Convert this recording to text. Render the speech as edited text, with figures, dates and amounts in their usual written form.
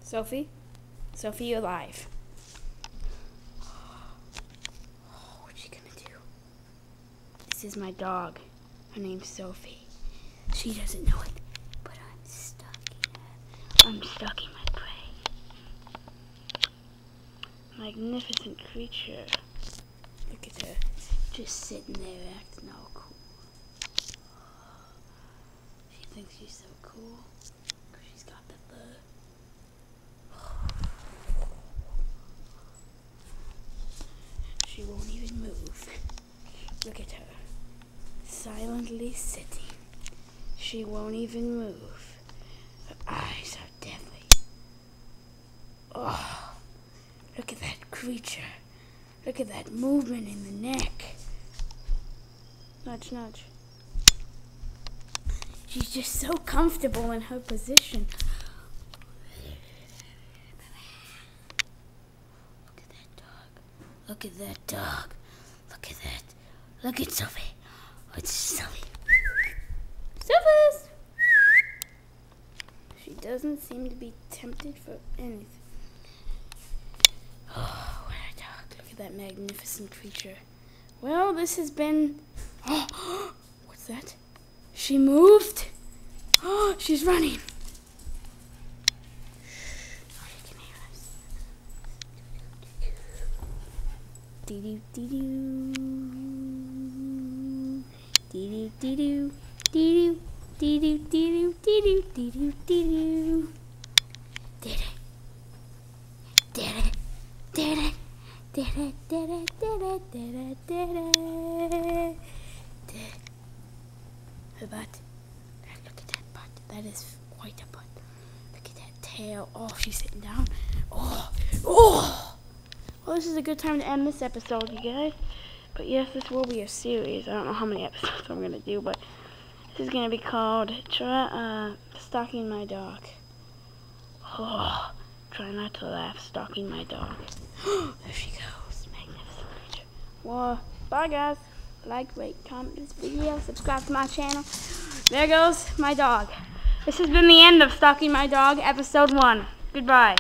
Sophie? Sophie, you're alive. What's she gonna do? This is my dog. Her name's Sophie. She doesn't know it, but I'm stalking her. I'm stalking my prey. Magnificent creature. Look at her, just sitting there acting all cool. She thinks she's so cool because she's got the fur. She won't even move. Look at her, silently sitting. She won't even move. Her eyes are deadly. Oh, look at that creature. Look at that movement in the neck. Nudge, nudge. She's just so comfortable in her position. Look at that dog. Look at that dog. Look at that. Look at Sophie. Oh, it's Sophie. Sophie! She doesn't seem to be tempted for anything. Oh, what a dog. Look at that magnificent creature. Well, this has been... Oh, what's that? She moved. Oh, she's running. She can hear us. Dee-doo, dee-doo. Dee-doo, dee-doo. Dee-doo, dee-doo, dee-doo, dee-doo, dee-doo, dee-doo. Did it. Did it. Did it. Did it. Did it. Did it. Did it. Did it. Did it. Her butt. Look at that butt. That is quite a butt. Look at that tail. Oh, she's sitting down. Oh. Oh. Well, this is a good time to end this episode, you guys. But yes, this will be a series. I don't know how many episodes I'm going to do, but this is going to be called Stalking My Dog. Oh, try not to laugh. Stalking my dog. There she goes. Magnificent creature. Well, bye guys. Like, rate, comment this video. Subscribe to my channel. There goes my dog. This has been the end of Stalking My Dog, episode 1. Goodbye.